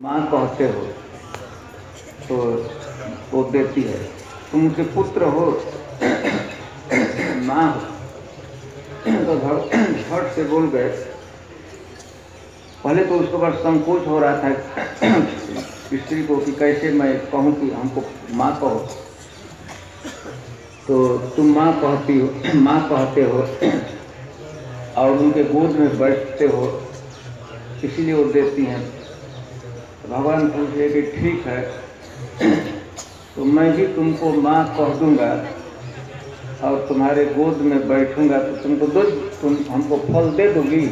माँ कहते हो तो वो देती है। तुम उनके पुत्र हो, माँ हो, तो झट से बोल गए। पहले तो उसके बाद संकोच हो रहा था स्त्री को कि कैसे मैं कहूँ कि हमको माँ कहो। तो तुम माँ कहती हो, माँ कहते हो और उनके गोद में बैठते हो, इसीलिए वो देती हैं। भगवान पूछे कि ठीक है, तो मैं भी तुमको माँ कह दूंगा और तुम्हारे गोद में बैठूंगा, तो तुम हमको फल दे दोगी?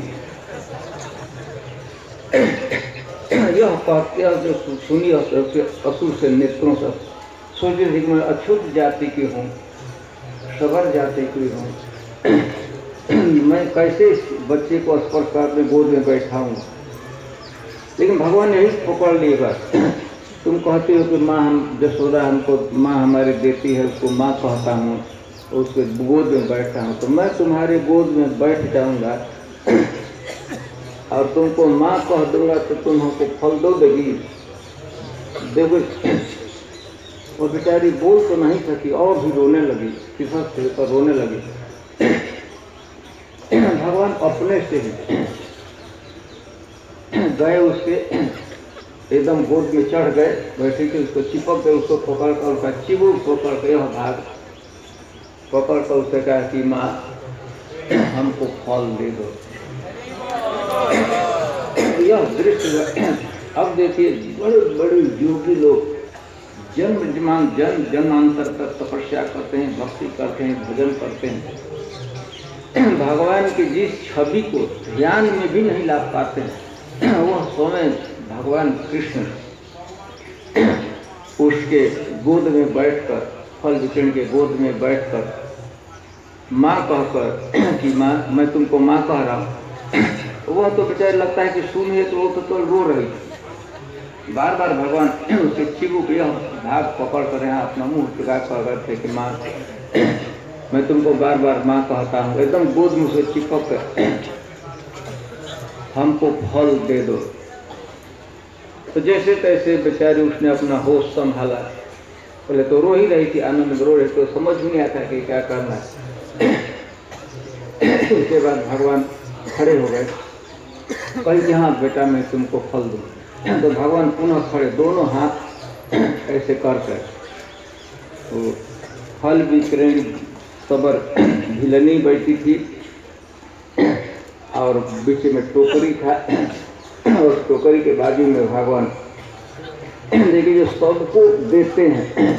यह कहते हैं जो सुनी असुर से नेत्रों से सोचे थे कि मैं अछूत जाति की हूँ, सबर जाति की हूँ, मैं कैसे इस बच्चे को स्पर्श कर अपने गोद में बैठा हूँ। लेकिन भगवान ने यही पकड़ लिए बस। तुम कहती हो कि माँ हम जसोदा हमको माँ हमारी देती है, उसको माँ कहता हूँ, उसके गोद में बैठता हूँ, तो मैं तुम्हारे गोद में बैठ जाऊँगा और तुमको माँ कह दूंगा तो तुम हमको फल दो देगी? देखो वो बेचारी बोल तो नहीं सकी और भी रोने लगी, किसक से पर रोने लगी। भगवान अपने से ही गए, उसके एकदम गोद में चढ़ गए, बैठे थे, उसको चिपक गए, उसको पकड़ कर उसका चिबुक पकड़ के यह भाग पकड़ कर उससे कहा कि माँ हमको फल दे दो। यह दृश्य अब देखिए, बड़े बड़े योगी लोग जन्म जन्मांतर तक तपस्या करते हैं, भक्ति करते हैं, भजन करते हैं, भगवान की जिस छवि को ध्यान में भी नहीं ला पाते हैं, वह समय भगवान कृष्ण उसके गोद में बैठकर, फल विचरण के गोद में बैठकर माँ कहकर कि माँ मैं तुमको माँ कह रहा हूँ, वह तो बेचारे लगता है कि सुनिए तो वो तो रो रही। बार बार भगवान उसके चिबुक यह भाग पकड़ कर यहाँ अपना मुंह टिका कर रहे थे कि माँ मैं तुमको बार बार माँ कहता हूँ, एकदम गोद में से चिपक कर हमको फल दे दो। तो जैसे तैसे बेचारी उसने अपना होश संभाला। पहले तो रो ही रही थी, आनंद में रो रही, तो समझ नहीं आता कि क्या करना है। उसके बाद भगवान खड़े हो गए, कही कि हाँ बेटा मैं तुमको फल दूँ। तो भगवान पुनः खड़े, दोनों हाथ ऐसे कर कर, तो फल विक्रयणी सबर भिलनी बैठी थी और बीच में टोकरी था, और टोकरी के बाजू में भगवान देखिए जो सबको देते हैं,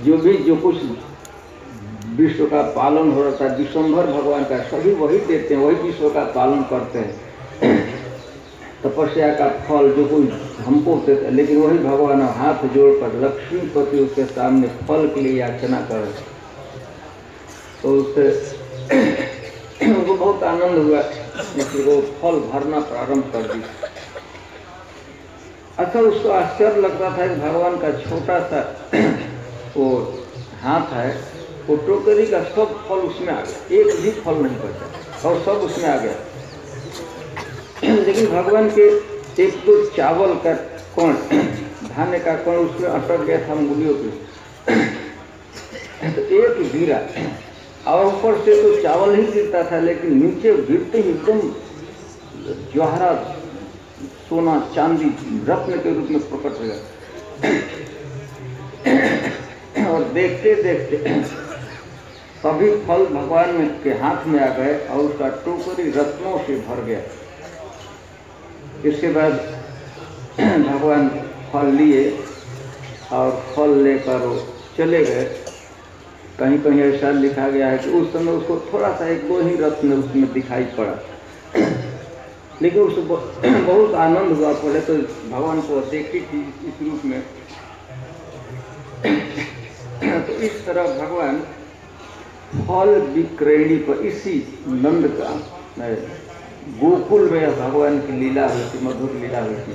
जो कुछ विश्व का पालन हो रहा था, विश्वंभर भगवान का सभी वही देते हैं, वही विश्व का पालन करते हैं। तपस्या का फल जो कोई हमको देते हैं, लेकिन वही भगवान हाथ जोड़कर लक्ष्मीपति उसके सामने फल के लिए याचना करे। तो उससे उनको बहुत आनंद हुआ कि वो फल भरना प्रारंभ कर दी। अच्छा, उसको आश्चर्य लगता था कि भगवान का छोटा सा वो हाथ है, वो टोकरी का सब फल उसमें आ गया, एक भी फल नहीं बचा और सब उसमें आ गया। लेकिन भगवान के एक तो चावल का कण, धान्य का कण उसमें अटक गया था मूलियों पे, तो एक गिरा और ऊपर से तो चावल ही गिरता था, लेकिन नीचे गिरते ही एकदम जवाहरात, सोना, चांदी, रत्न के रूप में प्रकट हो गया। और देखते देखते सभी फल भगवान में के हाथ में आ गए और उसका टोकरी रत्नों से भर गया। इसके बाद भगवान फल लिए और फल लेकर वो चले गए। कहीं कहीं ऐसा लिखा गया है कि उस समय उसको थोड़ा सा एक दो ही रत्न उसमें दिखाई पड़ा, लेकिन उसको बहुत आनंद हुआ। पहले तो भगवान को देखी थी इस रूप में। तो इस तरह भगवान फल विक्रयणी पर, इसी नंद का गोकुल में भगवान की लीला हुई थी, मधुर लीला हुई थी,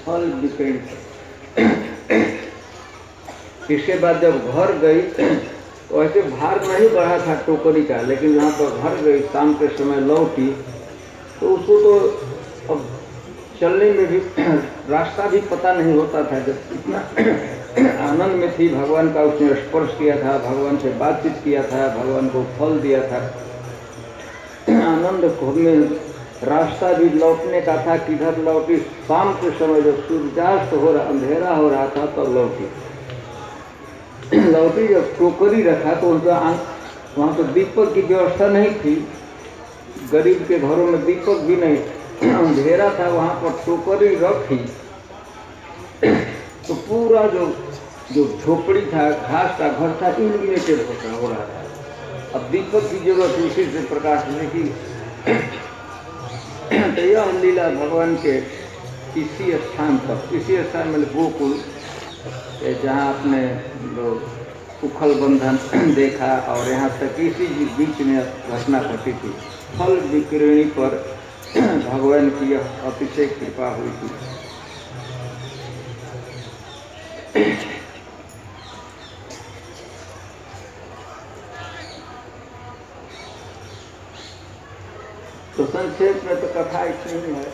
फल विक्रयणी। इसके बाद जब घर गई तो ऐसे भार नहीं बढ़ा था टोकरी का, लेकिन जहाँ पर घर गई शाम के समय लौटी तो उसको तो अब चलने में भी रास्ता भी पता नहीं होता था। जब इतना आनंद में थी, भगवान का उसने स्पर्श किया था, भगवान से बातचीत किया था, भगवान को फल दिया था, आनंद में रास्ता भी लौटने का था। किधर लौटी? शाम के समय जब सूर्यास्त हो रहा, अंधेरा हो रहा था, तो लौटी। जब टोकरी रखा तो उनका वहाँ तो दीपक की व्यवस्था नहीं थी, गरीब के घरों में दीपक भी नहीं, अंधेरा था। वहाँ पर टोकरी रखी तो पूरा जो झोपड़ी था, घास का घर था, इल्यूमिनेटेड हो रहा था। अब दीपक की जरूरत उसी से प्रकाश देने की। तो यह लीला भगवान के इसी स्थान पर, इसी स्थान में गोकुल, जहाँ आपने उखल बंधन देखा, और यहाँ तक इसी बीच में घटना घटी थी। फल विक्रिणी पर भगवान की यह अतिशय कृपा हुई थी। तो संक्षेप में तो कथा इतनी ही है।